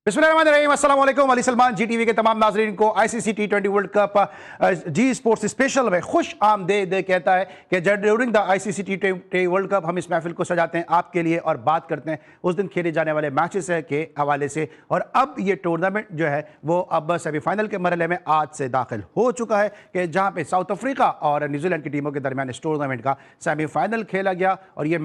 बिस्मिल्लाहिर्रहमानिर्रहीम, अस्सलाम वालेकुम। अली सलमान जी टीवी के तमाम नाजरीन को आईसीसी टी20 वर्ल्ड कप जी स्पोर्ट्स स्पेशल में खुश आमदेद कहता है कि during the ICC T20 world cup हम इस महफिल को सजाते हैं आपके लिए और बात करते हैं उस दिन खेले जाने वाले मैचेस के हवाले से। और अब ये टूर्नामेंट जो है वो अब सेमीफाइनल के मरहले में आज से दाखिल हो चुका है कि जहाँ पे साउथ अफ्रीका और न्यूजीलैंड की टीमों के दरमियान इस टूर्नामेंट का सेमीफाइनल खेला गया और ये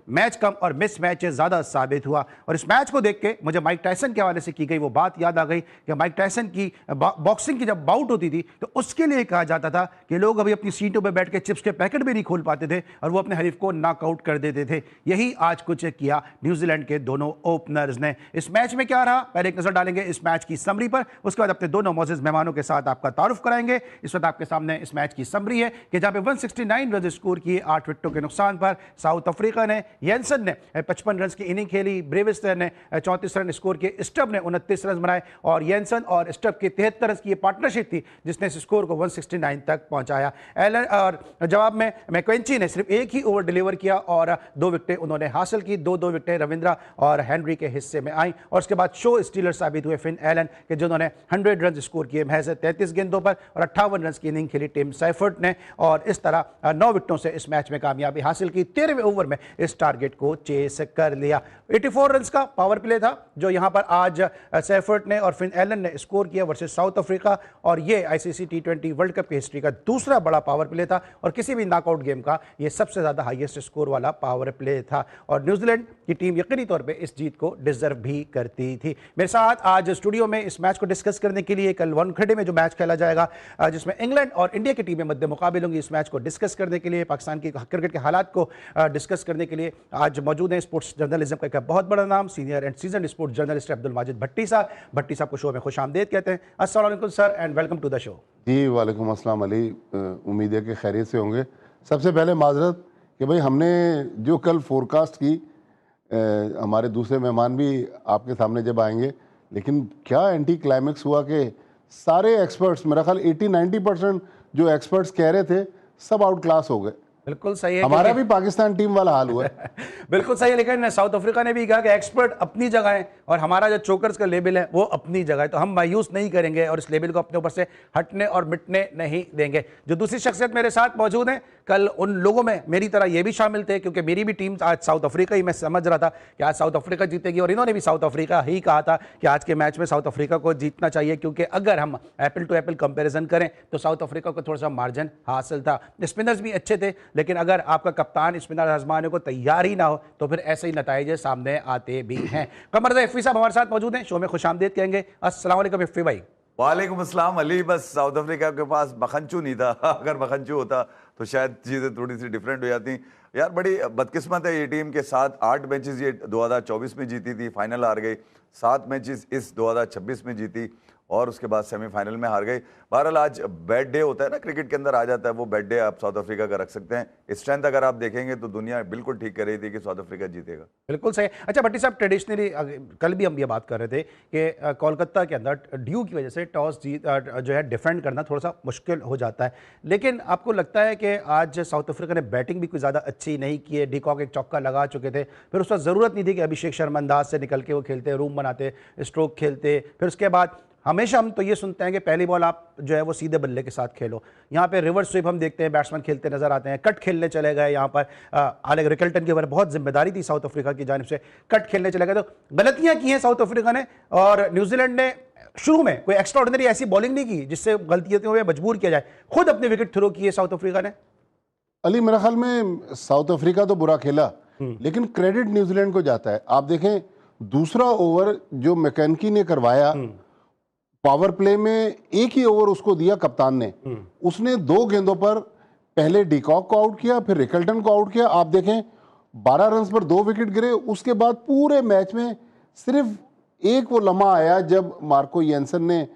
मैच कम और मिस मैच ज़्यादा साबित हुआ। और इस मैच को देख के मुझे माइक टायसन के हवाले से की गई वो बात याद आ गई कि माइक टायसन की बॉक्सिंग की जब बाउट होती थी तो उसके लिए कहा जाता था कि लोग अभी अपनी सीटों पर बैठ के चिप्स के पैकेट भी नहीं खोल पाते थे और वो अपने हरीफ को नॉकआउट कर देते थे। यही आज कुछ किया न्यूजीलैंड के दोनों ओपनर्स ने। इस मैच में क्या रहा, पहले एक नजर डालेंगे इस मैच की समरी पर, उसके बाद अपने दोनों मोअज़्ज़िज़ मेहमानों के साथ आपका तारुफ कराएंगे। इस वक्त आपके सामने इस मैच की समरी है कि जहाँ पे 169 रन स्कोर किए 8 विकेटों के नुकसान पर साउथ अफ्रीका ने। येंसन ने 55 रन की इनिंग खेली, ब्रेविस्टर ने 34 रन स्कोर किए, स्टब ने 29 रन बनाए और येंसन और स्टब की 73 रन की ये पार्टनरशिप थी जिसने इस स्कोर को 169 तक पहुंचाया। एलन और जवाब में मैकेंची ने सिर्फ एक ही ओवर डिलीवर किया और 2 विकेटें उन्होंने हासिल की। 2 विकेटें रविंद्रा और हेनरी के हिस्से में आई और उसके बाद शो स्टीलर साबित हुए फिन एलन के जिन्होंने 100 रन स्कोर किए महज 33 गेंदों पर और 58 रन की इनिंग खेली टिम साइफर्ट ने और इस तरह 9 विकेटों से इस मैच में कामयाबी हासिल की। 13वें ओवर में इस टारगेट को चेस कर लिया। 84 रन का पावर प्ले था जो यहां पर आज सैफर्ट ने और फिन एलन ने स्कोर किया वर्सेस साउथ अफ्रीका और ये आईसीसी टी20 वर्ल्ड कप की हिस्ट्री का दूसरा बड़ा पावर प्ले था और किसी भी नॉकआउट गेम का ये सबसे ज्यादा हाईएस्ट स्कोर वाला पावर प्ले था और न्यूजीलैंड की टीम यकीनी तौर पे इस जीत को डिजर्व भी करती थी। मेरे साथ आज स्टूडियो में इस मैच को डिस्कस करने के लिए कल वानखेड़े में जो मैच खेला जाएगा जिसमें इंग्लैंड और इंडिया की टीमें मध्य मुकाबले होंगी, इस मैच को डिस्कस करने के लिए, पाकिस्तान की क्रिकेट के हालात को डिस्कस करने के लिए आज मौजूद है स्पोर्ट्स जर्नलिज्म का एक बहुत बड़ा नाम, senior and seasoned sports journalist Abdul Majid Bhatti साहब। भट्टी साहब को शो में खुश आमदेद कहते हैं। अस्सलाम वालेकुम sir and welcome to the show. जी वालेकुम अस्सलाम अली, उम्मीद है कि खैरियत से होंगे। सबसे पहले माजरत कि भाई हमने जो कल फोरकास्ट की, हमारे दूसरे मेहमान भी आपके सामने जब आएंगे, लेकिन क्या एंटी क्लाइमेक्स हुआ कि सारे एक्सपर्ट्स, मेरा ख्याल 80-90% जो एक्सपर्ट्स कह रहे थे सब आउट क्लास हो गए। बिल्कुल सही है, हमारा भी पाकिस्तान टीम वाला हाल हुआ है। बिल्कुल सही है, लेकिन साउथ अफ्रीका ने भी कहा कि एक्सपर्ट अपनी जगह है और हमारा जो चोकर्स का लेबल है वो अपनी जगह है, तो हम मायूस नहीं करेंगे और इस लेबल को अपने ऊपर से हटने और मिटने नहीं देंगे। जो दूसरी शख्सियत मेरे साथ मौजूद हैं, कल उन लोगों में मेरी तरह ये भी शामिल थे क्योंकि मेरी भी टीम आज साउथ अफ्रीका ही, मैं समझ रहा था कि आज साउथ अफ्रीका जीतेगी और इन्होंने भी साउथ अफ्रीका ही कहा था कि आज के मैच में साउथ अफ्रीका को जीतना चाहिए क्योंकि अगर हम एप्पल टू एप्पल कंपेरिजन करें तो साउथ अफ्रीका को थोड़ा सा मार्जिन हासिल था। स्पिनर्स भी अच्छे थे, लेकिन अगर आपका कप्तान स्पिनर आजमाने को तैयार ही ना हो तो फिर ऐसे ही नतीजे सामने आते भी हैं। कमर इफ्फी साहब हमारे साथ मौजूद हैं, शो में खुशामदीद कहेंगे। अस्सलाम वालेकुम इफ्फी भाई। वालेकुम अस्सलाम अली। बस साउथ अफ्रीका के पास मखनचू नहीं था, अगर मखनचू होता तो शायद चीज़ें थोड़ी सी डिफरेंट हो जाती। यार बड़ी बदकिस्मत है ये टीम के साथ। 8 मैचेस ये 2024 में जीती थी, फाइनल हार गई। 7 मैचेस इस 2026 में जीती और उसके बाद सेमीफाइनल में हार गई। बहरहाल आज बैड डे होता है ना, क्रिकेट के अंदर आ जाता है वो बैड डे, आप साउथ अफ्रीका का रख सकते हैं। स्ट्रेंथ अगर आप देखेंगे तो दुनिया बिल्कुल ठीक कर रही थी कि साउथ अफ्रीका जीतेगा। बिल्कुल सही। अच्छा भट्टी साहब, ट्रेडिशनली कल भी हम ये बात कर रहे थे कि कोलकाता के अंदर ड्यू की वजह से टॉस जीत जो है डिफेंड करना थोड़ा सा मुश्किल हो जाता है, लेकिन आपको लगता है कि आज साउथ अफ्रीका ने बैटिंग भी कोई ज़्यादा अच्छी नहीं की है? डिकॉक एक चौका लगा चुके थे, फिर उस वक्त ज़रूरत नहीं थी कि अभिषेक शर्मा अंदाज से निकल के वो खेलते, रूम बनाते, स्ट्रोक खेलते। फिर उसके बाद हमेशा हम तो ये सुनते हैं कि पहली बॉल आप जो है वो सीधे बल्ले के साथ खेलो। यहाँ पे रिवर्स स्वीप हम देखते हैं, बैट्समैन खेलते नजर आते हैं, कट खेलने चले गए। यहाँ पर आलेक रिकल्टन के ऊपर बहुत जिम्मेदारी थी साउथ अफ्रीका की जानिब से, कट खेलने चले गए। तो गलतियां की हैं साउथ अफ्रीका ने और न्यूजीलैंड ने शुरू में कोई एक्स्ट्रा ऑर्डिनरी ऐसी बॉलिंग नहीं की जिससे गलतियों में मजबूर किया जाए, खुद अपने विकेट थ्रो किए साउथ अफ्रीका ने। अली मेरा ख्याल में साउथ अफ्रीका तो बुरा खेला, लेकिन क्रेडिट न्यूजीलैंड को जाता है। आप देखें दूसरा ओवर जो मैकेंकी ने करवाया, पावर प्ले में एक ही ओवर उसको दिया कप्तान ने, उसने 2 गेंदों पर पहले डिकॉक को आउट किया, फिर रिकल्टन को आउट किया। आप देखें 12 रन पर 2 विकेट गिरे। उसके बाद पूरे मैच में सिर्फ एक वो लम्हा आया जब मार्को येंसन ने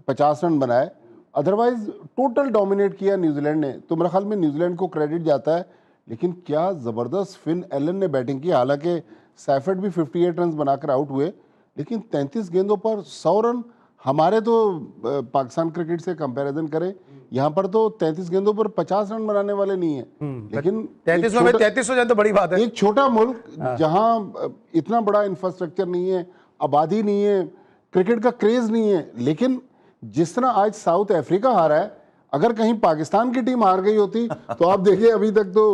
50 रन बनाए, अदरवाइज टोटल डोमिनेट किया न्यूजीलैंड ने। तो मेरे ख्याल में न्यूजीलैंड को क्रेडिट जाता है, लेकिन क्या ज़बरदस्त फिन एलन ने बैटिंग की। हालांकि सैफर्ट भी 58 रन बनाकर आउट हुए, लेकिन 33 गेंदों पर 100 रन। हमारे तो पाकिस्तान क्रिकेट से कंपैरिजन करें, यहाँ पर तो 33 गेंदों पर 50 रन बनाने वाले नहीं है, लेकिन 33 हो जाए तो बड़ी बात है। एक छोटा मुल्क जहाँ इतना बड़ा इंफ्रास्ट्रक्चर नहीं है, आबादी नहीं है, क्रिकेट का क्रेज नहीं है। लेकिन जिस तरह आज साउथ अफ्रीका हारा है, अगर कहीं पाकिस्तान की टीम हार गई होती तो आप देखिए अभी तक तो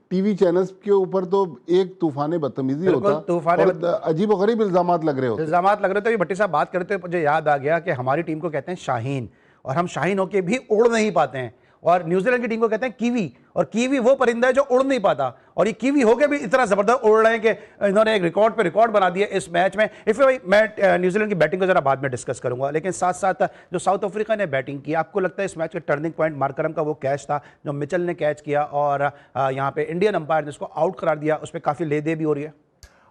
टीवी चैनल्स के ऊपर तो एक तूफान बदतमीजी होता और अजीब व गरीब इल्जामात लग रहे होते। इल्जामात लग रहे थे। भट्टी साहब बात करते मुझे याद आ गया कि हमारी टीम को कहते हैं शाहीन, और हम शाहीन होके भी उड़ नहीं पाते हैं, और न्यूजीलैंड की टीम को कहते हैं कीवी, और कीवी वो परिंदा है जो उड़ नहीं पाता, और ये कीवी होके भी इतना जबरदस्त उड़ रहे हैं कि इन्होंने एक रिकॉर्ड पे रिकॉर्ड बना दिया इस मैच में। इफ मैं न्यूजीलैंड की बैटिंग को जरा बाद में डिस्कस करूंगा, लेकिन साथ साथ जो साउथ अफ्रीका ने बैटिंग की, आपको लगता है इस मैच का टर्निंग पॉइंट मार्करम का वो कैच था जो मिचेल ने कैच किया, और यहाँ पे इंडियन अंपायर ने इसको आउट करार दिया, उस पर काफी ले दे भी हो रही है?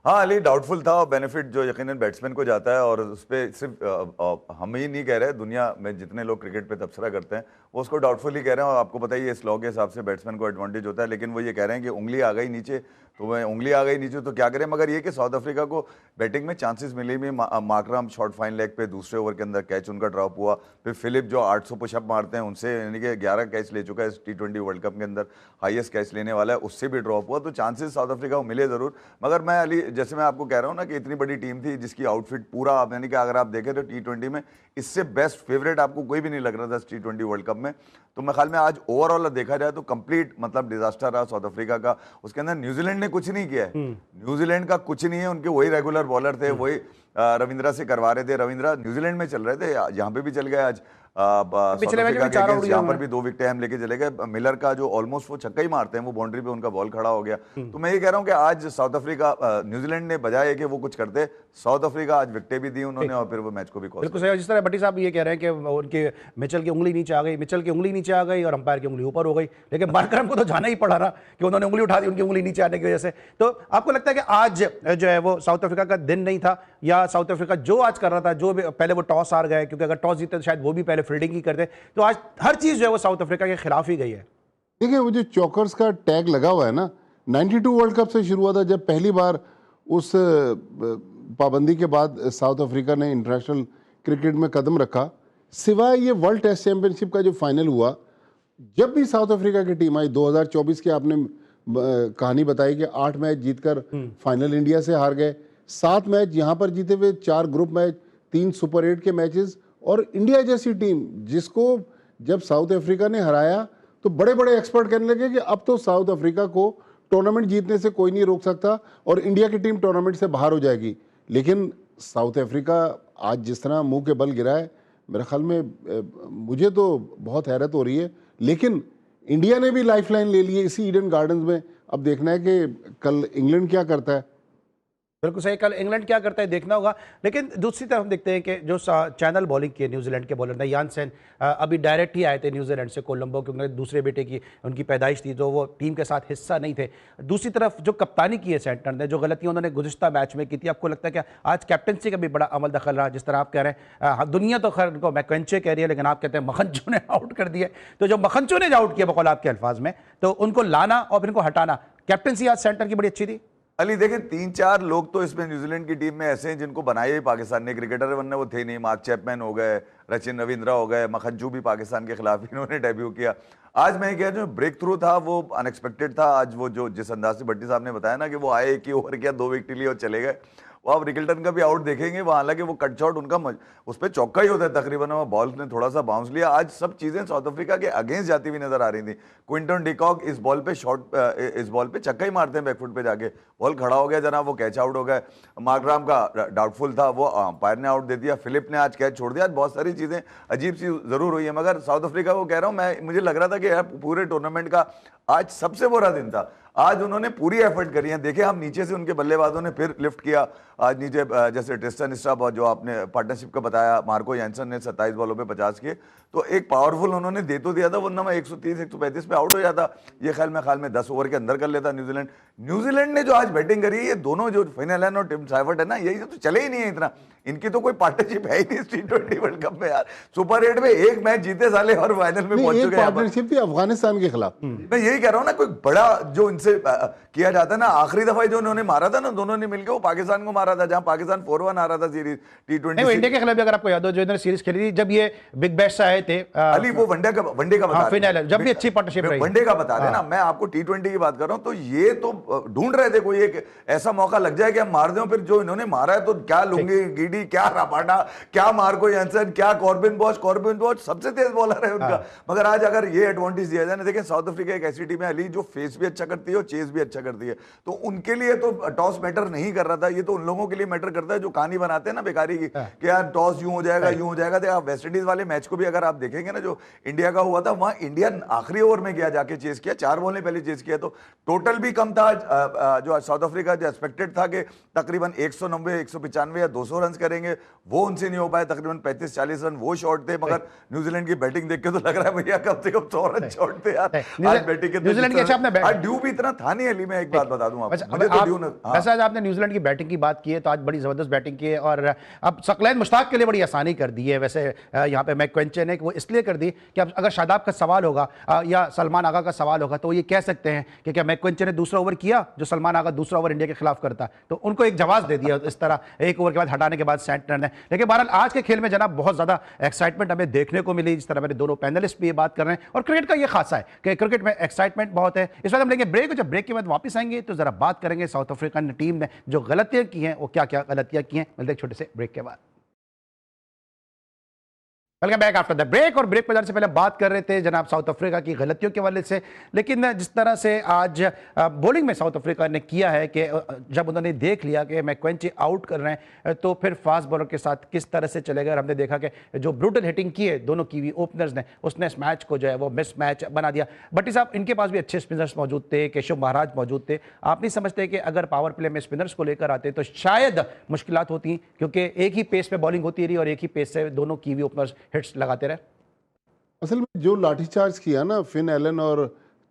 हाँ अली, डाउटफुल था, और बेनिफिट जो यकीनन बैट्समैन को जाता है, और उस पर सिर्फ हम ही नहीं कह रहे, दुनिया में जितने लोग क्रिकेट पे तबसरा करते हैं वो उसको डाउटफुल ही कह रहे हैं। और आपको पता ही है इस लॉ के हिसाब से बैट्समैन को एडवांटेज होता है, लेकिन वो ये कह रहे हैं कि उंगली आ गई नीचे, तो वह उंगली आ गई नीचे तो क्या करें। मगर ये कि साउथ अफ्रीका को बैटिंग में चांसेस मिले भी, मार्करम शॉर्ट फाइन लेग पे दूसरे ओवर के अंदर कैच उनका ड्रॉप हुआ, फिर फिलिप जो 800 पुशअप मारते हैं उनसे, यानी कि 11 कैच ले चुका है इस T20 वर्ल्ड कप के अंदर, हाईएस्ट कैच लेने वाला है, उससे भी ड्रॉप हुआ। तो चांसेस साउथ अफ्रीका को मिले जरूर, मगर मैं अली जैसे मैं आपको कह रहा हूँ ना कि इतनी बड़ी टीम थी जिसकी आउटफिट पूरा, यानी कि अगर आप देखें तो T20 में इससे बेस्ट फेवरेट आपको कोई भी नहीं लग रहा था T20 वर्ल्ड कप में। तो मैं ख्याल में आज ओवरऑल देखा जाए तो कंप्लीट मतलब डिजास्टर रहा साउथ अफ्रीका का। उसके अंदर न्यूजीलैंड ने कुछ नहीं किया है, न्यूजीलैंड का कुछ नहीं है, उनके वही रेगुलर बॉलर थे, वही रविंद्रा से करवा रहे थे, रविंद्रा न्यूजीलैंड में चल रहे थे, यहाँ पे भी चल गए आज। पिछले मैच में 4 आउट यहाँ पर भी 2 विकेटें हम लेके चले गए। मिलर का जो ऑलमोस्ट वो छक्का ही मारते हैं, वो बाउंड्री पे उनका बॉल खड़ा हो गया। तो मैं ये कह रहा हूँ कि आज साउथ अफ्रीका, न्यूजीलैंड ने बजाय कि वो कुछ करते, साउथ अफ्रीका आज विकेटें भी दी उन्होंने, और फिर वो मैच को भी कॉस्ट। बिल्कुल सही। जिस तरह भट्टी साहब ये कह रहे हैं कि उनके मिचेल की उंगली नीचे आ गई, मिचेल की उंगली नीचे आ गई और अंपायर की उंगली ऊपर हो गई, लेकिन मार्करम को तो जाना ही पड़ा ना कि उन्होंने उंगली उठा दी उनकी उंगली नीचे आने की वजह से। तो आपको लगता है कि आज जो है वो साउथ अफ्रीका का दिन नहीं था, या साउथ अफ्रीका जो आज कर रहा था, जो पहले वो टॉस हार गए, क्योंकि अगर टॉस जीते तो शायद वो भी पहले फील्डिंग ही करते, तो आज हर चीज जो है वो साउथ अफ्रीका के खिलाफ ही गई है? देखिए वो जो चौकर्स का टैग लगा हुआ है ना, 92 वर्ल्ड कप से शुरू हुआ था, जब पहली बार उस पाबंदी के बाद साउथ अफ्रीका ने इंटरनेशनल क्रिकेट में कदम रखा। सिवाय ये वर्ल्ड टेस्ट चैंपियनशिप का जो फाइनल हुआ, जब भी साउथ अफ्रीका की टीम आई 2024 की, आपने कहानी बताई कि 8 मैच जीतकर फाइनल इंडिया से हार गए, 7 मैच यहाँ पर जीते हुए, 4 ग्रुप मैच, 3 सुपर 8 के मैचेस, और इंडिया जैसी टीम जिसको जब साउथ अफ्रीका ने हराया तो बड़े बड़े एक्सपर्ट कहने लगे कि अब तो साउथ अफ्रीका को टूर्नामेंट जीतने से कोई नहीं रोक सकता और इंडिया की टीम टूर्नामेंट से बाहर हो जाएगी। लेकिन साउथ अफ्रीका आज जिस तरह मुंह के बल गिरा है, मेरे ख्याल में मुझे तो बहुत हैरत हो रही है। लेकिन इंडिया ने भी लाइफलाइन ले ली है इसी ईडन गार्डन्स में। अब देखना है कि कल इंग्लैंड क्या करता है। बिल्कुल सही, कल इंग्लैंड क्या करता है देखना होगा। लेकिन दूसरी तरफ हम देखते हैं कि जो चैनल बॉलिंग की न्यूजीलैंड के बॉलर थे यानसेन, अभी डायरेक्ट ही आए थे न्यूजीलैंड से कोलंबो, क्योंकि दूसरे बेटे की उनकी पैदाइश थी, तो वो टीम के साथ हिस्सा नहीं थे। दूसरी तरफ जो कप्तानी की है सेंटर ने, जो गलतियां उन्होंने गुज़िश्ता मैच में की थी, आपको लगता है कि आज कैप्टनसी का भी बड़ा अमल दखल रहा? जिस तरह आप कह रहे हैं दुनिया तो खैर उनको मैकेंचे कह रही है, लेकिन आप कहते हैं मखनचू ने आउट कर दिया, तो जो मखनचू ने आउट किया बकौल आपके अल्फाज में, तो उनको लाना और फिर इनको हटाना, कैप्टनसी आज सेंटर की बड़ी अच्छी थी। अली देखें 3-4 लोग तो इसमें न्यूजीलैंड की टीम में ऐसे हैं जिनको बनाया ही पाकिस्तान ने क्रिकेटर, वरना वो थे नहीं। मार्क चैपमैन हो गए, रचिन रविंद्रा हो गए, मखनजू भी पाकिस्तान के खिलाफ इन्होंने डेब्यू किया। आज मैं कह रहा हूँ ब्रेक थ्रू था, वो अनएक्सपेक्टेड था। आज वो जो जिस अंदाज से भट्टी साहब ने बताया ना कि वो आए, 1 ही ओवर किया, 2 विकेट लिए और चले गए। वो आप रिकल्टन का भी आउट देखेंगे, वो हालांकि वो कट शॉट उनका उस पर चौका ही होता है तकरीबन, वो बॉल ने थोड़ा सा बाउंस लिया। आज सब चीजें साउथ अफ्रीका के अगेंस्ट जाती हुई नजर आ रही थी। क्विंटन डिकॉक इस बॉल पे चक्का ही मारते हैं बैकफुट पे जाके, बॉल खड़ा हो गया जनाब, वो कैच आउट हो गए। मार्कराम का डाउटफुल था, वो अंपायर ने आउट दे दिया। फिलिप ने आज कैच छोड़ दिया। आज बहुत सारी चीजें अजीब सी जरूर हुई है, मगर साउथ अफ्रीका को कह रहा हूँ मैं, मुझे लग रहा था कि यार पूरे टूर्नामेंट का आज सबसे बुरा दिन था। आज उन्होंने पूरी एफर्ट करी है। देखिए हम नीचे से उनके बल्लेबाजों ने फिर लिफ्ट किया आज नीचे, जैसे ट्रिस्टन स्ट्राब और जो आपने पार्टनरशिप का बताया, मार्को यानसन ने 27 बॉलों पे 50 किए, तो एक पावरफुल उन्होंने दे तो दिया था, वरना मैं 130-135 पे आउट हो जाता। ये ख्याल में 10 ओवर के अंदर कर लेता न्यूजीलैंड ने जो आज बैटिंग करी है, ये दोनों जो फाइनल और टिम साइफर्ट है ना, यही तो चले ही नहीं है इतना। इनकी तो कोई पार्टनरशिप है ही नहीं T20 वर्ल्ड कप में यार। सुपर 8 में एक मैच जीते साले और फाइनल में पहुंच एक चुके हैं। पार्टनरशिप थी अफगानिस्तान के खिलाफ। मैं यही कह रहा हूँ ना, कोई बड़ा जो इनसे किया जाता है ना, आखिरी दफा जो उन्होंने मारा था ना, दोनों ने मिलकर वो पाकिस्तान को मारा था, जहां पाकिस्तान 4-1 आ रहा था सीरीज T20। नहीं, वो इंडिया के खिलाफ भी अगर आपको याद हो, जो इन्होंने सीरीज खेली थी जब ये बिग बैश से आए थे, अली वो वनडे का बता हाँ, रहे फिनाल हैं। जब भी अच्छी पार्टनरशिप रही। वनडे का बता रहे हैं ना, मैं आपको T20 की बात कर रहा हूं। तो ये तो ढूंढ रहे थे कोई एक ऐसा मौका लग जाए कि हम मार दें। फिर जो इन्होंने मारा है, तो क्या लुंगी गिडी, क्या रबाडा, क्या मार्को यानसन, क्या कॉर्बिन बॉश सबसे तेज बॉलर है उनका। मगर आज अगर ये एडवांटेज दिया जाए ना, देखिए साउथ अफ्रीका एक ऐसी टीम है अली जो फेस भी अच्छा करती है और चेस भी अच्छा करती है। तो उनके लिए तो टॉस मैटर नहीं कर रहा था, ये तो उन लोगों के लिए मैटर करता है जो कहानी बनाते हैं ना बेकारी की, कि यार टॉस यूं हो जाएगा यूं हो जाएगा। देखा वेस्ट इंडीज वाले मैच को भी अगर आप देखेंगे ना, जो इंडिया का हुआ था, वहां इंडिया आखिरी ओवर में गया, जाके चेस किया, 4 बॉल ने पहले चेस किया, तो टोटल भी कम था। जो साउथ अफ्रीका जो एक्सपेक्टेड था कि तकरीबन 190, 195 या 200 रन करेंगे, वो उनसे नहीं हो पाए। तकरीबन 35-40 रन वो शॉट थे। मगर न्यूजीलैंड की बैटिंग देख के तो लग रहा है भैया कम से कम 100 रन शॉट थे यार आज बैटिंग के। न्यूजीलैंड की अच्छा आपने आज ड्यू भी इतना था नहीं अली, मैं एक बात बता दूं आपको। वैसे आज आपने न्यूजीलैंड की बैटिंग की बात की है, तो आज बड़ी जबरदस्त बैटिंग की है और अब सकलैन मुश्ताक के लिए बड़ी आसानी कर दी है। वैसे यहाँ पे मैकक्वेंचे ने वो इसलिए कर दी कि अब अगर शादाब का सवाल होगा या सलमान आगा का सवाल होगा, तो ये कह सकते हैं कि क्या मैकक्वेंचे ने दूसरा ओवर किया जो सलमान आगा दूसरा ओवर इंडिया के खिलाफ करता, तो उनको एक जवाब दे दिया इस तरह एक ओवर के बाद हटाने के बाद सेंटर ने। लेकिन बहरहाल आज के खेल में जनाब बहुत ज्यादा एक्साइटमेंट हमें देखने को मिली, जिस तरह मेरे दोनों पैनलिस्ट भी ये बात कर रहे हैं। और क्रिकेट का ये खासा है कि क्रिकेट में एक्साइटमेंट बहुत है। इस वक्त हम लेंगे ब्रेक, जब ब्रेक के बाद वापस आएंगे तो जरा बात करेंगे साउथ अफ्रीकन टीम ने जो गलतियां की हैं, वो क्या क्या गलतियां की हैं। मिलते हैं छोटे से ब्रेक के बाद। Welcome back after the break. और ब्रेक पर जाने से पहले बात कर रहे थे जनाब साउथ अफ्रीका की गलतियों के हवाले से। लेकिन जिस तरह से आज बॉलिंग में साउथ अफ्रीका ने किया है कि जब उन्होंने देख लिया कि मैकक्वेंचे आउट कर रहे हैं, तो फिर फास्ट बॉलर के साथ किस तरह से चलेगा। और हमने देखा कि जो ब्रूटल हिटिंग की है दोनों कीवी ओपनर्स ने, उसने इस मैच को जो है वो मिस मैच बना दिया। भट्टी साहब, इनके पास भी अच्छे स्पिनर्स मौजूद थे, केशव महाराज मौजूद थे। आप नहीं समझते कि अगर पावर प्ले में स्पिनर्स को लेकर आते तो शायद मुश्किलात होती, क्योंकि एक ही पेस पे बॉलिंग होती रही और एक ही पेस से दोनों कीवी ओपनर्स हिट्स लगाते रहे। असल में जो लाठीचार्ज किया ना फिन एलन और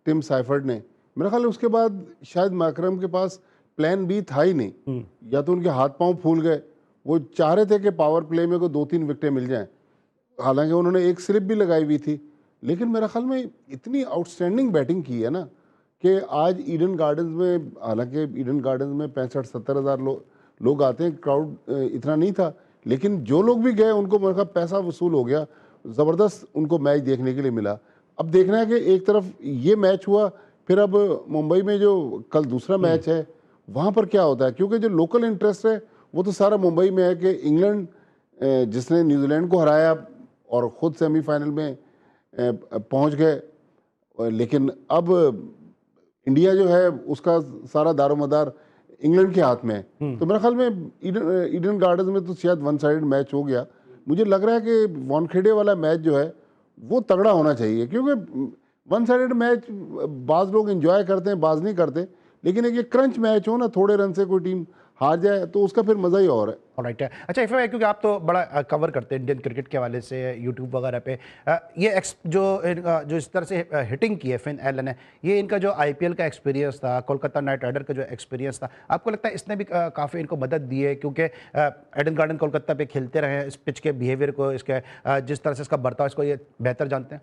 टिम साइफर्ड ने, मेरा ख्याल है उसके बाद शायद माकरम के पास प्लान बी था ही नहीं। या तो उनके हाथ पांव फूल गए, वो चाह रहे थे कि पावर प्ले में को 2-3 विकेटें मिल जाएं, हालांकि उन्होंने एक स्लिप भी लगाई हुई थी। लेकिन मेरा ख्याल में इतनी आउटस्टैंडिंग बैटिंग की है ना कि आज ईडन गार्डन्स में, हालांकि ईडन गार्डन्स में 65-70 हज़ार लोग आते हैं, क्राउड इतना नहीं था, लेकिन जो लोग भी गए उनको मेरे ख्याल पैसा वसूल हो गया, ज़बरदस्त उनको मैच देखने के लिए मिला। अब देखना है कि एक तरफ ये मैच हुआ, फिर अब मुंबई में जो कल दूसरा मैच है वहाँ पर क्या होता है, क्योंकि जो लोकल इंटरेस्ट है वो तो सारा मुंबई में है कि इंग्लैंड जिसने न्यूजीलैंड को हराया और ख़ुद सेमीफाइनल में पहुँच गए, लेकिन अब इंडिया जो है उसका सारा दारोमदार इंग्लैंड के हाथ में है। तो मेरे ख्याल में ईडन गार्डन्स में तो शायद वन साइडेड मैच हो गया। मुझे लग रहा है कि वानखेड़े वाला मैच जो है वो तगड़ा होना चाहिए, क्योंकि वन साइडेड मैच बाज़ लोग एंजॉय करते हैं, बाज़ नहीं करते, लेकिन एक ये क्रंच मैच हो ना, थोड़े रन से कोई टीम हार जाए तो उसका फिर मज़ा ही और है। राइट है। अच्छा इफ़ क्योंकि आप तो बड़ा कवर करते हैं इंडियन क्रिकेट के हवाले से यूट्यूब वगैरह पे, ये जो इस तरह से हिटिंग की है फिन एलन ने, ये इनका जो आईपीएल का एक्सपीरियंस था, कोलकाता नाइट राइडर का जो एक्सपीरियंस था, आपको लगता है इसने भी काफ़ी इनको मदद दी है? क्योंकि एडन गार्डन कोलकाता पे खेलते रहे हैं, इस पिच के बिहेवियर को, इसके जिस तरह से इसका बर्ताव, इसको ये बेहतर जानते हैं।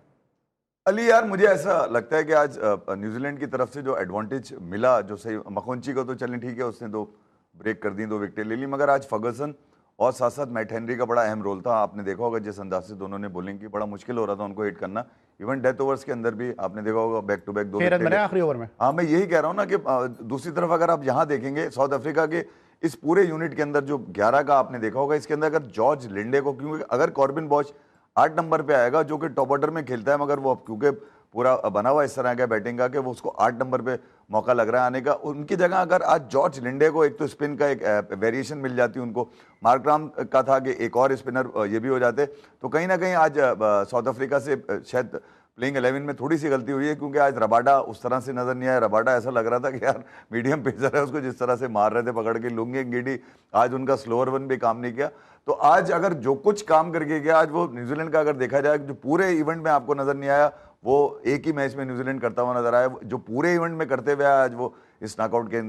अली यार मुझे ऐसा लगता है कि आज न्यूजीलैंड की तरफ से जो एडवांटेज मिला, जो सही मखोंची को तो चलें ठीक है, उसने 2 ब्रेक कर दी, 2 विकेटें ले ली, मगर आज फर्गसन और साथ साथ मैट हेनरी का बड़ा अहम रोल था। आपने देखा होगा जिस अंदाज से दोनों ने बॉलिंग की, बड़ा मुश्किल हो रहा था उनको हिट करना। इवन डेथ ओवर्स के अंदर भी आपने देखा होगा बैक टू बैक 2 विकेट आखिरी ओवर में। हाँ, मैं यही कह रहा हूँ ना कि दूसरी तरफ अगर आप यहाँ देखेंगे साउथ अफ्रीका के इस पूरे यूनिट के अंदर जो 11 का आपने देखा होगा, इसके अंदर अगर जॉर्ज लिंडे को, क्योंकि अगर कॉर्बिन बॉश 8 नंबर पे आएगा जो कि टॉप ऑर्डर में खेलता है, मगर वो क्योंकि पूरा बना हुआ इस तरह का बैटिंग का कि वो उसको 8 नंबर पे मौका लग रहा है आने का, उनकी जगह अगर आज जॉर्ज लिंडे को एक तो स्पिन का एक वेरिएशन मिल जाती उनको, मार्कराम का था कि एक और स्पिनर ये भी हो जाते, तो कहीं ना कहीं आज साउथ अफ्रीका से शायद प्लेइंग 11 में थोड़ी सी गलती हुई है, क्योंकि आज रबाडा उस तरह से नजर नहीं आया। रबाडा ऐसा लग रहा था कि यार मीडियम पेसर है, उसको जिस तरह से मार रहे थे पकड़ के, लुंगी गिडी, आज उनका स्लोअर वन भी काम नहीं किया। तो आज अगर जो कुछ काम करके गया आज वो न्यूजीलैंड का अगर देखा जाए जो पूरे इवेंट में आपको नजर नहीं आया, वो एक ही मैच में न्यूजीलैंड करता हुआ नजर आया, जो पूरे इवेंट में करते हुए आज वो इस नॉकआउट के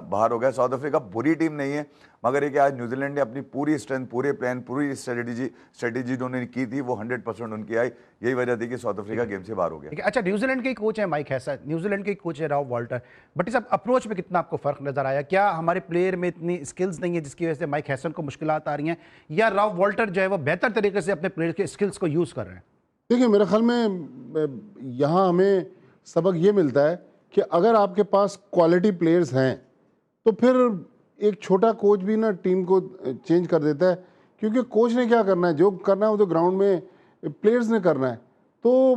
बाहर हो गया। साउथ अफ्रीका बुरी टीम नहीं है, मगर ये कि आज न्यूजीलैंड ने अपनी पूरी स्ट्रेंथ, पूरे प्लान, पूरी स्ट्रेटेजी जो उन्होंने की थी वो 100% उनकी आई। यही वजह थी कि साउथ अफ्रीका गेम से बाहर हो गया। अच्छा, न्यूजीलैंड के कोच है माइक हैसन, न्यूजीलैंड के कोच है रॉब वॉल्टर, बट इस अप्रोच में कितना आपको फर्क नजर आया? क्या हमारे प्लेयर में इतनी स्किल्स नहीं है जिसकी वजह से माइक हैसन को मुश्किलात आ रही हैं, या रॉब वॉल्टर जो है वो बेहतर तरीके से अपने प्लेयर के स्किल्स को यूज कर रहे हैं? देखिए, मेरे ख्याल में यहाँ हमें सबक ये मिलता है कि अगर आपके पास क्वालिटी प्लेयर्स हैं तो फिर एक छोटा कोच भी ना टीम को चेंज कर देता है, क्योंकि कोच ने क्या करना है, जो करना है वो तो ग्राउंड में प्लेयर्स ने करना है। तो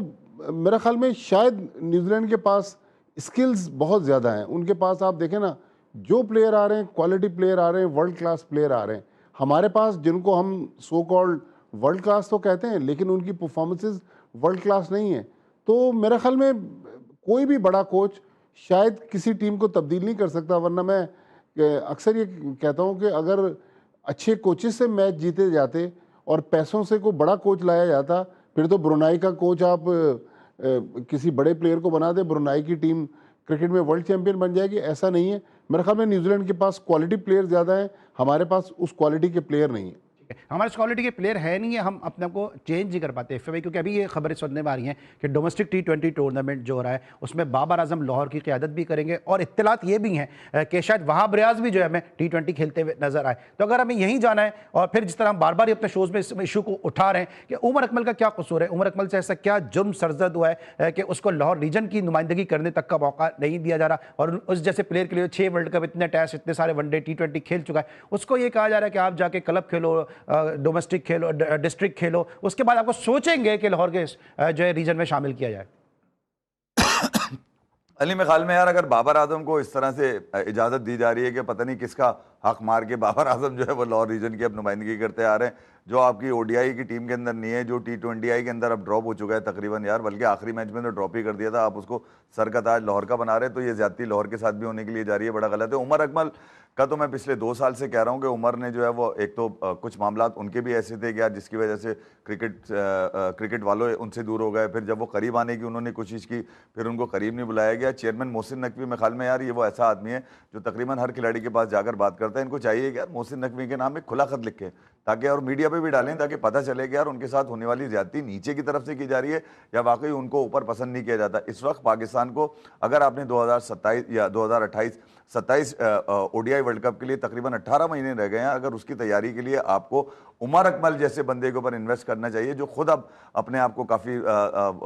मेरे ख्याल में शायद न्यूजीलैंड के पास स्किल्स बहुत ज़्यादा हैं। उनके पास आप देखें ना, जो प्लेयर आ रहे हैं, क्वालिटी प्लेयर आ रहे हैं, वर्ल्ड क्लास प्लेयर आ रहे हैं। हमारे पास जिनको हम सो कॉल्ड वर्ल्ड क्लास तो कहते हैं, लेकिन उनकी परफॉर्मेंसेस वर्ल्ड क्लास नहीं है। तो मेरे ख्याल में कोई भी बड़ा कोच शायद किसी टीम को तब्दील नहीं कर सकता, वरना मैं अक्सर ये कहता हूँ कि अगर अच्छे कोचेस से मैच जीते जाते और पैसों से कोई बड़ा कोच लाया जाता, फिर तो ब्रुनाई का कोच आप किसी बड़े प्लेयर को बना दे, ब्रुनाई की टीम क्रिकेट में वर्ल्ड चैंपियन बन जाएगी। ऐसा नहीं है। मेरे ख्याल में न्यूजीलैंड के पास क्वालिटी प्लेयर ज़्यादा है, हमारे पास उस क्वालिटी के प्लेयर नहीं है। हमारे क्वालिटी के प्लेयर है नहीं है, हम अपने आप को चेंज नहीं कर पाते एफए, क्योंकि अभी ये खबरें सुनने में आ रही हैं कि डोमेस्टिक T20 टूर्नामेंट जो हो रहा है उसमें बाबर आजम लाहौर की क़यादत भी करेंगे, और इत्तलात ये भी हैं कि शायद वहाब रियाज भी जो है हमें T20 खेलते हुए नजर आए। तो अगर हमें यहीं जाना है, और फिर जिस तरह हम बार बार अपने शोज़ में इस इशू को उठा रहे हैं कि उमर अकमल का क्या कसूर है, उमर अकमल से ऐसा क्या जुर्म सरजद हुआ है कि उसको लाहौर रीजन की नुमाइंदगी करने तक का मौका नहीं दिया जा रहा, और उस जैसे प्लेयर के लिए 6 वर्ल्ड कप, इतने टेस्ट, इतने सारे वनडे T20 खेल चुका है, उसको ये कहा जा रहा है कि आप जाके क्लब खेलो, डोमेस्टिक खेलो, डिस्ट्रिक्ट खेलो, उसके बाद आपको सोचेंगे कि लाहौर के जो है रीजन में शामिल किया जाए। अली मेरे ख्याल में यार, अगर बाबर आजम को इस तरह से इजाजत दी जा रही है कि पता नहीं किसका हक मार के बाबर आजम जो है वो लाहौर रीजन की अब नुमाइंदगी करते आ रहे हैं, जो आपकी ओडीआई की टीम के अंदर नहीं है, जो T20I के अंदर अब ड्रॉप हो चुका है तकरीबन यार, बल्कि आखिरी मैच में तो ड्रॉप ही कर दिया था, आप उसको सर का ताज लाहौर का बना रहे हैं, तो ये ज्यादती लाहौर के साथ भी होने के लिए जा रही है, बड़ा गलत है। उमर अकमल का तो मैं पिछले 2 साल से कह रहा हूँ कि उमर ने जो है वो एक तो कुछ मामला उनके भी ऐसे थे कि यार जिसकी वजह से क्रिकेट वालों उनसे दूर हो गए, फिर जब वो करीब आने की उन्होंने कोशिश की, फिर उनको करीब नहीं बुलाया गया। चेयरमैन मोहसिन नकवी, मेरे ख्याल में यार ये वो ऐसा आदमी है जो तकरीबन हर खिलाड़ी के पास जाकर बात करता है। इनको चाहिए कि यार मोहसिन नकवी के नाम एक खुला खत लिखे, ताकि और मीडिया पे भी डालें, ताकि पता चले कि यार उनके साथ होने वाली ज्यादती नीचे की तरफ से की जा रही है या वाकई उनको ऊपर पसंद नहीं किया जाता। इस वक्त पाकिस्तान को अगर आपने 2027 या 2028-27 ओडीआई वर्ल्ड कप के लिए तकरीबन 18 महीने रह गए हैं, अगर उसकी तैयारी के लिए आपको उमर अकमल जैसे बंदे के ऊपर इन्वेस्ट करना चाहिए, जो खुद अब अपने आप को काफ़ी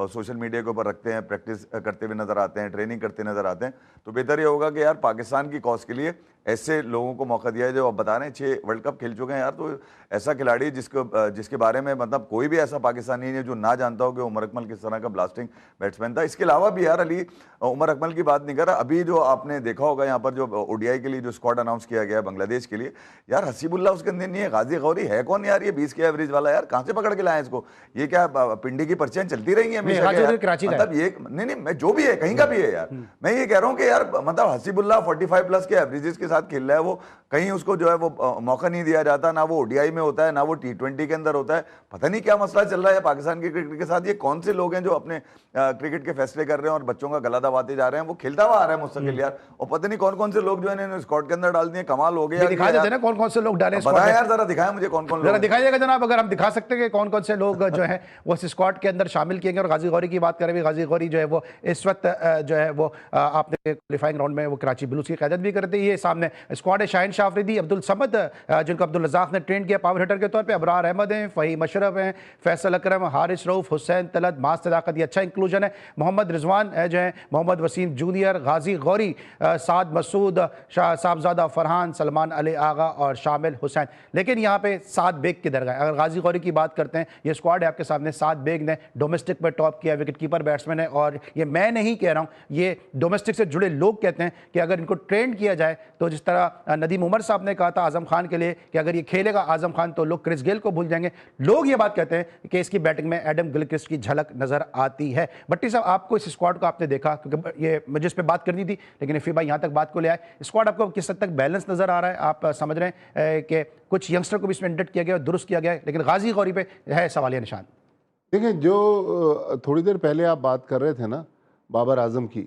सोशल मीडिया के ऊपर रखते हैं, प्रैक्टिस करते हुए नजर आते हैं, ट्रेनिंग करते नजर आते हैं, तो बेहतर ये होगा कि यार पाकिस्तान की कॉज के लिए ऐसे लोगों को मौका दिया है जो आप बता रहे हैं 6 वर्ल्ड कप खेल चुके हैं यार। तो ऐसा खिलाड़ी जिसके बारे में मतलब कोई भी ऐसा पाकिस्तानी नहीं है जो ना जानता हो कि उमर अकमल किस तरह का ब्लास्टिंग बैट्समैन था। इसके अलावा भी यार अली, उमर अकमल की बात नहीं कर रहा, अभी जो आपने देखा होगा यहाँ पर जो ओडीआई के लिए जो स्क्वाड अनाउंस किया गया है बांग्लादेश के लिए, यार हसीबुल्ला उसके अंदर नहीं है, गाजी गौरी है कौन यार, ये 20 के एवरेज वाला यार कहाँ से पकड़ के लाए इसको? ये क्या पिंडी की पर्चियां चलती रहेंगी हमेशा? मतलब ये नहीं, मैं जो भी है कहीं का भी है यार, मैं ये कह रहा हूँ कि यार मतलब हसीबुल्ला 45+ के एवरेजेस के साथ खेल रहा है, वो कहीं उसको जो है वो मौका नहीं दिया जाता, ना वो ओडीआई में होता है, ना वो T20 के अंदर होता है। पता नहीं क्या मसला चल रहा है पाकिस्तान के क्रिकेट के साथ। ये कौन से लोग हैं जो अपने क्रिकेट के फैसले कर रहे हैं और बच्चों का गला दबाते जा रहे हैं? वो खेलता हुआ आ रहा है मुस्तकिल यार, और पता नहीं कौन कौन से लोग जो है स्क्वाड के अंदर डाल दिए। कमाल हो गया। दिखा देते ना कौन कौन से लोग डाले, बताया यार, जरा दिखाएं मुझे कौन कौन, जरा दिखाइएगा जनाब, अगर हम दिखा सकते हैं कि कौन कौन से लोग जो है वो इस स्क्वाड के अंदर शामिल किए गए। और गाजी गौरी की बात करें, गाजी गौरी जो है वो इस वक्त जो है वो आपने क्वालिफाइंग राउंड में वो कराची ब्लूज की क़यादत भी करते। ये सामने स्क्वाड है, शाहीन शाह अफरीदी, अब्दुल समद जिनको अब्दुल रज़ाक ने ट्रेन किया पावर हिटर के तौर पे, अबरार अहमद हैं, फ़हीम अशरफ हैं, फैसल अकरम, हारिस रऊफ, हुसैन तलत, माज सदाकत, ये अच्छा इंक्लूजन है। मोहम्मद रिजवान जो है, मोहम्मद वसीम जूनियर, गाजी गौरी, साद मसूद, साहबजादा फरहान, सलमान अली आगा और शामिल हुसैन। लेकिन यहाँ पे साद बेग किधर गए? अगर गाजी गौरी की बात करते हैं, ये स्क्वाड है आपके सामने। साद बेग ने डोमेस्टिक में टॉप किया, विकेट कीपर बैट्समैन है, और ये मैं नहीं कह रहा हूँ, ये डोमेस्टिक से जुड़े लोग कहते हैं कि अगर इनको ट्रेंड किया जाए तो जिस तरह नदीम उमर साहब ने कहा था आजम खान के लिए कि अगर ये खेलेगा आजम खान तो लोग क्रिस गेल को भूल जाएंगे, लोग ये बात कहते हैं कि इसकी बैटिंग में एडम गिलक्रिस्ट की झलक नजर आती है। भट्टी साहब, आपको इस स्क्वाड को आपने देखा, क्योंकि ये मुझे इस पर बात करनी थी लेकिन इफ़ी भाई यहाँ तक बात को ले आए, स्क्वाड आपको किस हद तक बैलेंस नजर आ रहा है? आप समझ रहे हैं कि कुछ यंगस्टर को भी इसमें इंडेट किया गया, दुरुस्त किया गया है, लेकिन गाजी गौरी पे है सवालिया निशान? देखें, जो थोड़ी देर पहले आप बात कर रहे थे ना बाबर आजम की,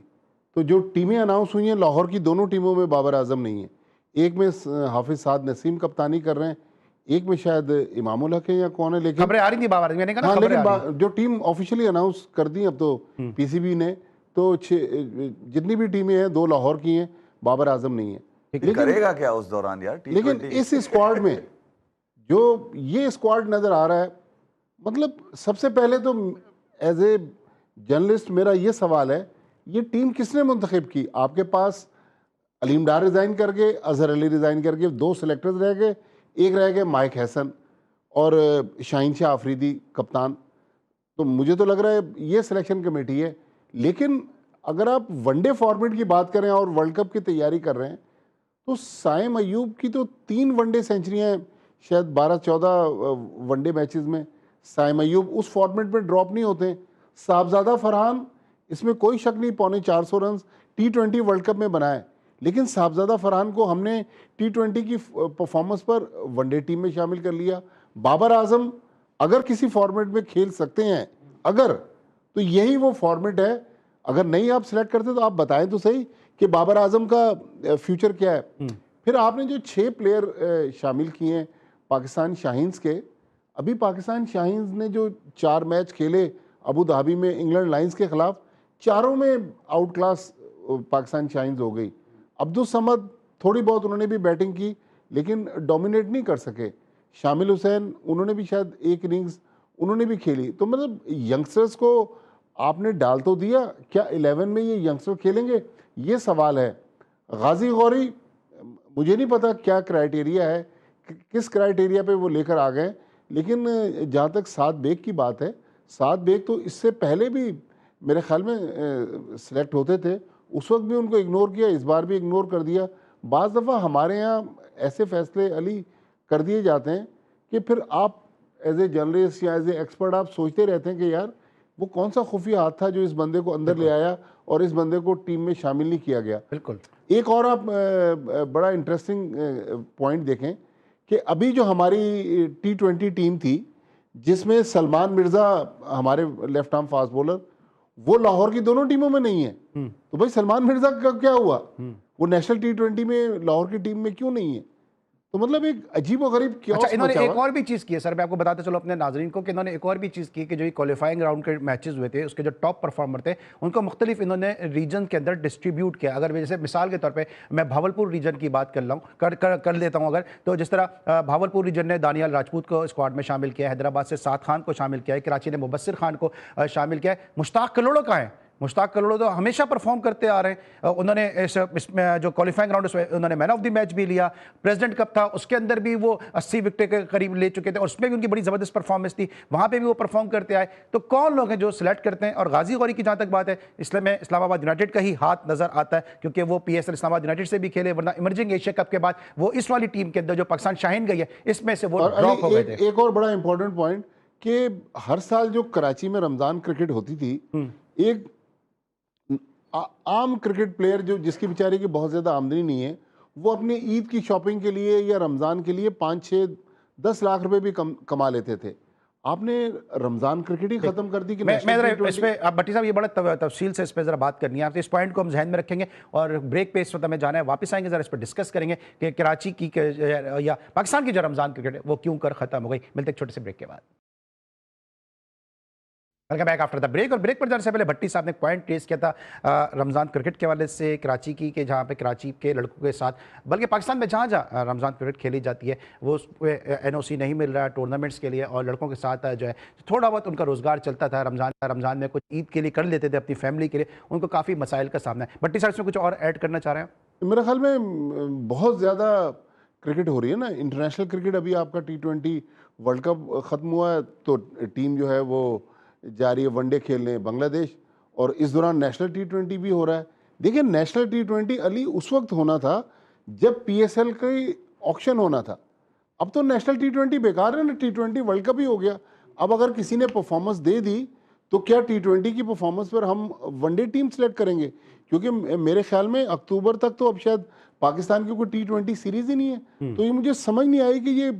तो जो टीमें अनाउंस हुई हैं लाहौर की, दोनों टीमों में बाबर आजम नहीं है। एक में हाफिज साद नसीम कप्तानी कर रहे हैं, एक में शायद इमामुल हक है या कौन है, लेकिन खबरें आ रही थी बाबर, मैंने कहा ना हाँ, खबरें लेकिन आ रही हैं। जो टीम ऑफिशियली अनाउंस कर दी अब तो पीसीबी ने, तो जितनी भी टीमें हैं 2 लाहौर की हैं, बाबर आजम नहीं है। लेकिन करेगा क्या उस दौरान यार लेकिन T20? इस स्क्वाड में जो ये स्क्वाड नज़र आ रहा है, मतलब सबसे पहले तो एज ए जर्नलिस्ट मेरा ये सवाल है, ये टीम किसने मुंतखब की? आपके पास अलीम डार रिज़ाइन करके, अजहर अली रिज़ाइन करके 2 सेलेक्टर्स रह गए, एक रह गए माइक हैसन और शाहीन शाह आफरीदी कप्तान। तो मुझे तो लग रहा है ये सिलेक्शन कमेटी है। लेकिन अगर आप वनडे फॉर्मेट की बात करें और वर्ल्ड कप की तैयारी कर रहे हैं, तो साइम अयूब की तो 3 वनडे सेंचुरियाँ शायद 12-14 वनडे मैचेस में। साइम अयूब उस फॉर्मेट में ड्रॉप नहीं होते। साहबजादा फरहान, इसमें कोई शक नहीं, 450 रन T20 वर्ल्ड कप में बनाए, लेकिन साहबजादा फरहान को हमने T20 की परफॉर्मेंस पर वनडे टीम में शामिल कर लिया। बाबर आजम अगर किसी फॉर्मेट में खेल सकते हैं, अगर, तो यही वो फॉर्मेट है। अगर नहीं आप सिलेक्ट करते तो आप बताएं तो सही कि बाबर आजम का फ्यूचर क्या है। फिर आपने जो 6 प्लेयर शामिल किए हैं पाकिस्तान शाहीन्स के, अभी पाकिस्तान शाहीन्स ने जो 4 मैच खेले अबू धाबी में इंग्लैंड लाइंस के खिलाफ, चारों में आउट क्लास पाकिस्तान शाहीन्स हो गई। अब्दुल समद थोड़ी बहुत उन्होंने भी बैटिंग की, लेकिन डोमिनेट नहीं कर सके। शामिल हुसैन, उन्होंने भी शायद एक इनिंग्स उन्होंने भी खेली। तो मतलब यंगस्टर्स को आपने डाल तो दिया, क्या 11 में ये यंगस्टर खेलेंगे, ये सवाल है। गाजी गौरी, मुझे नहीं पता क्या क्राइटेरिया है, किस क्राइटेरिया पे वो लेकर आ गए, लेकिन जहाँ तक साद बेग की बात है, साद बेग तो इससे पहले भी मेरे ख्याल में सिलेक्ट होते थे, उस वक्त भी उनको इग्नोर किया, इस बार भी इग्नोर कर दिया। बाज़ दफ़ा हमारे यहाँ ऐसे फैसले अली कर दिए जाते हैं कि फिर आप एज ए जर्नलिस्ट या एज ए एक्सपर्ट आप सोचते रहते हैं कि यार वो कौन सा खुफिया हाथ था जो इस बंदे को अंदर ले आया और इस बंदे को टीम में शामिल नहीं किया गया। बिल्कुल। एक और आप बड़ा इंटरेस्टिंग पॉइंट देखें कि अभी जो हमारी T20 टीम थी, जिसमें सलमान मिर्ज़ा हमारे लेफ्ट आर्म फास्ट बॉलर, वो लाहौर की दोनों टीमों में नहीं है। तो भाई सलमान मिर्ज़ा का क्या हुआ? वो नेशनल T20 में लाहौर की टीम में क्यों नहीं है? तो मतलब एक अजीब और गरीब क्या। अच्छा, इन्होंने एक और भी चीज़ की है सर, मैं आपको बताते चलो अपने नाजरीन को कि इन्होंने एक और भी चीज़ की कि जो ये क्वालिफाइंग राउंड के मैचेस हुए थे, उसके जो टॉप परफॉर्मर थे उनको मुख्तलिफ इन्होंने रीजन के अंदर डिस्ट्रीब्यूट किया। अगर जैसे मिसाल के तौर पे मैं भावलपुर रीजन की बात कर लेता हूँ अगर, तो जिस तरह भावलपुर रीजन ने दानियाल राजपूत को स्क्वाड में शामिल किया है, हैदराबाद से साद खान को शामिल किया है, कराची ने मुबस्सिर खान को शामिल किया है। मुश्ताक कलोड़ो का है, मुश्ताक कलोड़ो तो हमेशा परफॉर्म करते आ रहे हैं। उन्होंने इसमें जो क्वालिफाइंग राउंड उसमें उन्होंने मैन ऑफ द मैच भी लिया। प्रेसिडेंट कप था, उसके अंदर भी वो 80 विकेट के करीब ले चुके थे और उसमें भी उनकी बड़ी ज़बरदस्त परफॉर्मेंस थी, वहाँ पे भी वो परफॉर्म करते आए। तो कौन लोग हैं जो सिलेक्ट करते हैं? और गाजी गौरी की जहाँ तक बात है, इसमें इस्लामाबाद यूनाइटेड का ही हाथ नज़र आता है, क्योंकि वो PSL इस्लामाबाद यूनाइटेड से भी खेले, वरना इमर्जिंग एशिया कप के बाद वो इस वाली टीम के अंदर जो पाकिस्तान शाहीन गई है, इसमें से वो ड्रॉप हो गए थे। एक और बड़ा इंपॉर्टेंट पॉइंट कि हर साल जो कराची में रमज़ान क्रिकेट होती थी, एक आम क्रिकेट प्लेयर जो जिसकी बेचारे की बहुत ज़्यादा आमदनी नहीं है, वो अपनी ईद की शॉपिंग के लिए या रमज़ान के लिए 5-6-10 लाख रुपए भी कमा लेते थे। आपने रमज़ान क्रिकेट ही ख़त्म कर दी कि मैं जरा इस पे आप भट्टी साहब ये बड़ा तफसील से इस पे ज़रा बात करनी है आपसे, इस पॉइंट को हम जहन में रखेंगे और ब्रेक पे इस वक्त हमें जाना है, वापस आएंगे ज़रा इस पर डिस्कस करेंगे कि कराची की या पाकिस्तान की जो रमज़ान क्रिकेट है वो क्यों कर ख़त्म हो गई। मिलते एक छोटे से ब्रेक के बाद। Welcome back after the break. और ब्रेक पर जाने से पहले भट्टी साहब ने पॉइंट रेज किया था रमज़ान क्रिकेट के हवाले से, कराची की कि जहाँ पे कराची के लड़कों के साथ, बल्कि पाकिस्तान में जहाँ जहाँ रमज़ान क्रिकेट खेली जाती है वो उस पर NOC नहीं मिल रहा है टूर्नामेंट्स के लिए, और लड़कों के साथ जो है थोड़ा बहुत उनका रोज़गार चलता था। रमज़ान में कुछ ईद के लिए कर लेते थे अपनी फैमिली के लिए, उनको काफ़ी मसाइल का सामना है। भट्टी साहब इसमें कुछ और ऐड करना चाह रहे हैं? मेरे ख्याल में बहुत ज़्यादा क्रिकेट हो रही है ना, इंटरनेशनल क्रिकेट। अभी आपका T20 वर्ल्ड कप ख़त्म हुआ है तो टीम जो है वो जा रही है वनडे खेलने बांग्लादेश, और इस दौरान नेशनल T20 भी हो रहा है। देखिए नेशनल T20 अली उस वक्त होना था जब PSL का ऑक्शन होना था। अब तो नेशनल T20 बेकार है ना, T20 वर्ल्ड कप ही हो गया। अब अगर किसी ने परफॉर्मेंस दे दी तो क्या T20 की परफॉर्मेंस पर हम वनडे टीम सेलेक्ट करेंगे? क्योंकि मेरे ख्याल में अक्टूबर तक तो अब शायद पाकिस्तान की कोई T20 सीरीज ही नहीं है। तो ये मुझे समझ नहीं आई कि ये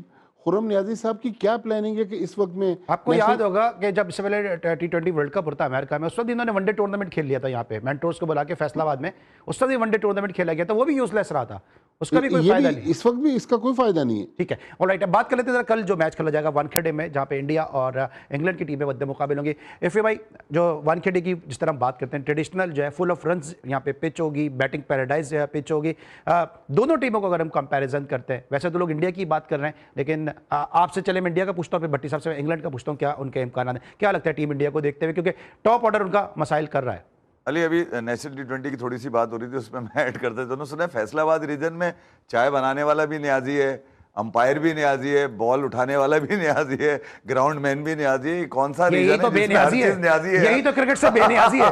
खुर्रम नियाजी साहब की क्या प्लानिंग है कि इस वक्त में आपको याद होगा कि जब इससे पहले T20 वर्ल्ड कप होता है अमेरिका में, उस वक्त इन्होंने वनडे टूर्नामेंट खेल लिया था यहाँ पे मेंटोर्स को बुला के फैसलाबाद में, उस वक्त वनडे टूर्नामेंट खेला गया था, वो भी यूजलेस रहा था, उसका भी कोई फायदा नहीं। इस वक्त भी इसका कोई फायदा नहीं है। ठीक है, ऑलराइट, अब बात कर लेते हैं कल जो मैच खेला जाएगा वानखेड़े में, जहाँ पे इंडिया और इंग्लैंड की टीमें मध्य मुकाबले होंगी। इफ भाई, जो वानखेड़े की जिस तरह हम बात करते हैं, ट्रेडिशनल जो है फुल ऑफ रन्स यहाँ पे पिच होगी, बैटिंग पैराडाइज जो है पिच होगी। दोनों टीमों को अगर हम कंपैरिजन करते हैं, वैसे तो लोग इंडिया की बात कर रहे हैं, लेकिन आपसे चले मैं इंडिया का पूछता हूँ, फिर भट्टी साहब से इंग्लैंड का पूछता हूँ, क्या उनके इम्कान है, क्या लगता है टीम इंडिया को देखते हुए, क्योंकि टॉप ऑर्डर उनका मसाइल कर रहा है। अली, अभी नेशनल T20 की थोड़ी सी बात हो रही थी, उसमें मैं ऐड करता दोनों सुना, फैसलाबाद रीजन में चाय बनाने वाला भी न्याजी है, अंपायर भी न्याजी है, बॉल उठाने वाला भी न्याजी है, ग्राउंड मैन भी न्याजी है। कौन सा रीजन तो बेनियाजी है, यही तो क्रिकेट से बेनियाजी है।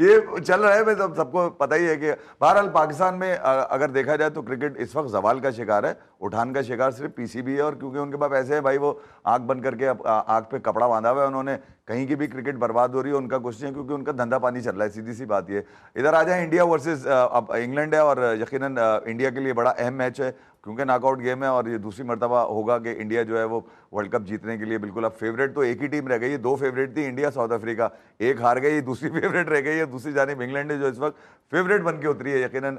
ये चल रहा है, मैं तो सबको पता ही है कि बहरहाल पाकिस्तान में अगर देखा जाए तो क्रिकेट इस वक्त जवाल का शिकार है, उठान का शिकार सिर्फ पीसीबी है। और क्योंकि उनके पास ऐसे है भाई, वो आंख बंद करके आंख पे कपड़ा बांधा हुआ है उन्होंने, कहीं की भी क्रिकेट बर्बाद हो रही है उनका कुछ नहीं है, क्योंकि उनका धंधा पानी चल रहा है, सीधी सी बात ये। इधर आ जाए, इंडिया वर्सेस अब इंग्लैंड है, और यकीनन इंडिया के लिए बड़ा अहम मैच है, क्योंकि नॉकआउट गेम है, और ये दूसरी मर्तबा होगा कि इंडिया जो है वो वर्ल्ड कप जीतने के लिए बिल्कुल। अब फेवरेट तो एक ही टीम रह गई है, दो फेवरेट थी, इंडिया साउथ अफ्रीका, एक हार गई, दूसरी फेवरेट रह गई है, दूसरी जानिब इंग्लैंड है जो इस वक्त फेवरेट बन के उतरी है यकीनन।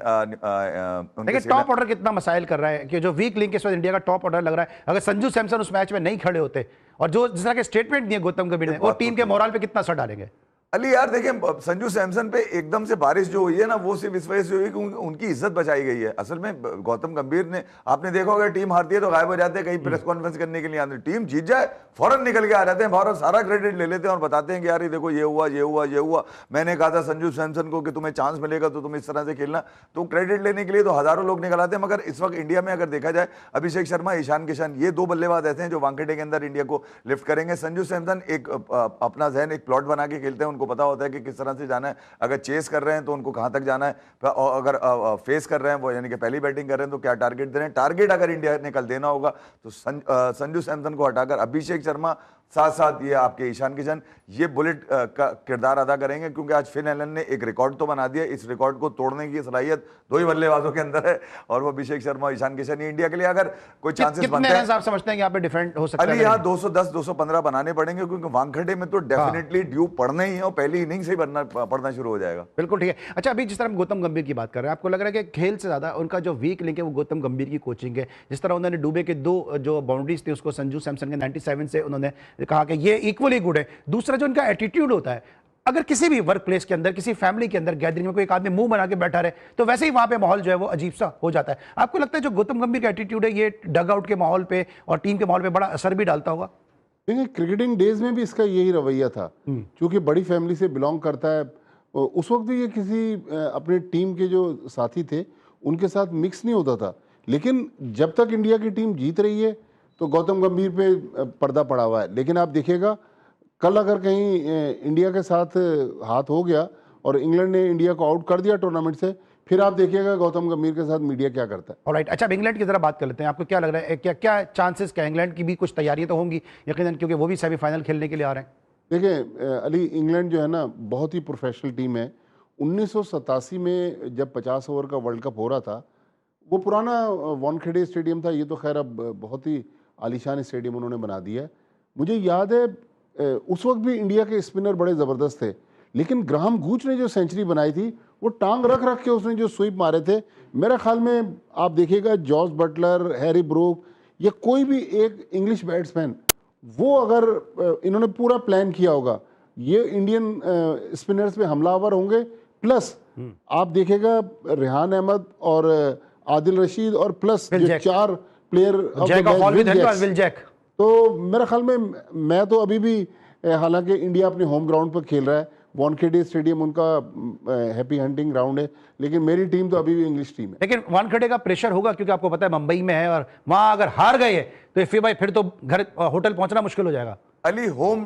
लेकिन टॉप ऑर्डर कितना मसाइल कर रहा है कि जो वीक लिंक इस वक्त इंडिया का टॉप ऑर्डर लग रहा है, अगर संजू सैमसन उस मैच में नहीं खड़े होते, और जो जिस तरह के स्टेटमेंट दिए गौतम गंभीर ने, वो टीम के मोरल पे कितना असर डालेंगे। अली यार देखिए, संजू सैमसन पे एकदम से बारिश जो हुई है ना, वो सिर्फ इस वजह से हुई कि उनकी इज्जत बचाई गई है। असल में गौतम गंभीर ने, आपने देखा होगा, टीम हारती है तो गायब हो जाते हैं, कहीं प्रेस कॉन्फ्रेंस करने के लिए आते, टीम जीत जाए फौरन निकल के आ जाते हैं, फौरन सारा क्रेडिट ले लेते हैं और बताते हैं कि यार ये देखो ये हुआ, ये हुआ, ये हुआ, मैंने कहा था संजू सैमसन को कि तुम्हें चांस मिलेगा तो तुम इस तरह से खेलना। तो क्रेडिट लेने के लिए तो हजारों लोग निकल आते हैं। मगर इस वक्त इंडिया में अगर देखा जाए, अभिषेक शर्मा, ईशान किशन, ये दो बल्लेबाज ऐसे हैं जो वानखेड़े के अंदर इंडिया को लिफ्ट करेंगे। संजू सैमसन एक अपना जहन एक प्लॉट बना के खेलते हैं, उनको पता होता है कि किस तरह से जाना है, अगर चेस कर रहे हैं तो उनको कहां तक जाना है, और अगर फेस कर रहे हैं वो यानी कि पहली बैटिंग कर रहे हैं तो क्या टारगेट दे रहे हैं। टारगेट अगर इंडिया ने कल देना होगा तो संजू सैमसन को हटाकर अभिषेक शर्मा, साथ साथ ये आपके ईशान किशन, ये बुलेट का किरदार अदा करेंगे, क्योंकि आज फिन एलन ने एक रिकॉर्ड तो बना दिया, इस रिकॉर्ड को तोड़ने की सलाहियत दो ही बल्लेबाजों के अंदर है, और वो अभिषेक शर्मा और ईशान किशन। इंडिया के लिए अगर कोई चांसेस बनते हैं, आप समझते हैं कि यहाँ पे डिफरेंट हो सकता है? अली यहाँ 210 215 बनाने पड़ेंगे, क्योंकि वानखेड़े में तो डेफिनेटली ड्यू पड़ने ही है, और पहली इनिंग से ही पड़ना शुरू हो जाएगा। बिल्कुल ठीक है। अच्छा, अभी जिस तरह हम गौतम गंभीर की बात कर रहे हैं, आपको लग रहा है कि खेल से ज्यादा उनका जो वीक लिंक है वो गौतम गंभीर की कोचिंग है? जिस तरह उन्होंने डूबे के दो जो बाउंड्रीज थी उसको संजू सैमसन के 97 से उन्होंने कहा कि ये इक्वली गुड है। दूसरा जो उनका एटीट्यूड होता है, अगर किसी भी वर्क प्लेस के अंदर, किसी फैमिली के अंदर गैदरिंग में कोई एक आदमी मुंह बना के बैठा रहे तो वैसे ही वहां पे माहौल जो है वो अजीब सा हो जाता है। आपको लगता है जो गौतम गंभीर का एटीट्यूड है ये डग आउट के माहौल पे और टीम के माहौल पे बड़ा असर भी डालता होगा? देखिए, क्रिकेटिंग डेज में भी इसका यही रवैया था, क्योंकि बड़ी फैमिली से बिलोंग करता है। उस वक्त भी ये किसी अपने टीम के जो साथी थे उनके साथ मिक्स नहीं होता था। लेकिन जब तक इंडिया की टीम जीत रही है तो गौतम गंभीर पे पर्दा पड़ा हुआ है। लेकिन आप देखिएगा, कल अगर कहीं इंडिया के साथ हाथ हो गया और इंग्लैंड ने इंडिया को आउट कर दिया टूर्नामेंट से, फिर आप देखिएगा गौतम गंभीर के साथ मीडिया क्या करता है। ऑलराइट, अच्छा, अब इंग्लैंड की जरा बात कर लेते हैं। आपको क्या लग रहा है, क्या क्या चांसेस, क्या इंग्लैंड की भी कुछ तैयारियां तो होंगी यकीनन, क्योंकि वो भी सेमीफाइनल खेलने के लिए आ रहे हैं? देखिए अली, इंग्लैंड जो है ना बहुत ही प्रोफेशनल टीम है। 1987 में जब 50 ओवर का वर्ल्ड कप हो रहा था, वो पुराना वानखेड़े स्टेडियम था, ये तो खैर अब बहुत ही आलीशान स्टेडियम उन्होंने बना दिया है। मुझे याद है उस वक्त भी इंडिया के स्पिनर बड़े ज़बरदस्त थे, लेकिन ग्राहम गूच ने जो सेंचुरी बनाई थी वो टांग रख रख के उसने जो स्वीप मारे थे, मेरे ख्याल में आप देखिएगा जॉस बटलर, हैरी ब्रूक या कोई भी एक इंग्लिश बैट्समैन, वो अगर इन्होंने पूरा प्लान किया होगा, ये इंडियन स्पिनर्स पे हमलावर होंगे। प्लस आप देखेगा रेहान अहमद और आदिल रशीद और प्लस जो चार प्लेयर, तो मेरे ख्याल में, मैं तो अभी भी, हालांकि इंडिया अपने होम ग्राउंड पर खेल रहा है, वानखेड़े स्टेडियम उनका हैप्पी हंटिंग ग्राउंड है, लेकिन मेरी टीम तो अभी भी इंग्लिश टीम है। लेकिन वानखेड़े का प्रेशर होगा, क्योंकि आपको पता है मुंबई में है और वहां अगर हार गए तो फिर भाई फिर तो घर होटल पहुंचना मुश्किल हो जाएगा। अली होम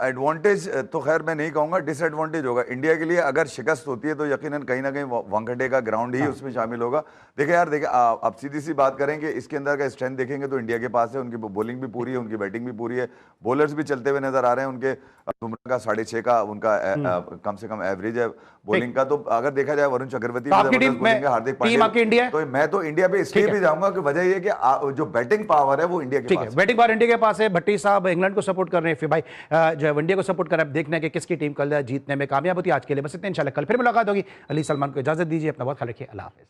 एडवांटेज तो खैर मैं नहीं कहूंगा, डिसएडवांटेज होगा इंडिया के लिए। अगर शिकस्त होती है तो यकीनन कहीं ना कहीं वानखेड़े का ग्राउंड ही उसमें शामिल होगा। देखिए यार, देखिए आप सीधी सी बात करेंगे, इसके अंदर का स्ट्रेंथ देखेंगे तो इंडिया के पास है। उनकी बॉलिंग भी पूरी है, उनकी बैटिंग भी पूरी है, बॉलर्स भी चलते हुए नजर आ रहे हैं उनके। बुमराह का 6.5 का उनका कम से कम एवरेज है बॉलिंग का। तो अगर देखा जाए वरुण चक्रवर्ती तो भी आपकी जबरदस्त टीम bowling में है, हार्दिक टीम आपकी इंडिया है? तो मैं तो इंडिया पे इसलिए भी जाऊंगा कि वजह ये कि जो बैटिंग पावर है वो इंडिया के ठीक पास है, बैटिंग पावर इंडिया के पास है। भट्टी साहब इंग्लैंड को सपोर्ट कर रहे हैं, फिर भाई जो है इंडिया को सपोर्ट कर रहे हैं। अब देखना है कि किसकी टीम कल जीतने में कामयाब होती है। आज के लिए बस इतने, इंशाल्लाह कल फिर मुलाकात होगी। अली सलमान को इजाजत दीजिए, अपना बहुत ख्याल रखिए, अल्लाह हाफिज।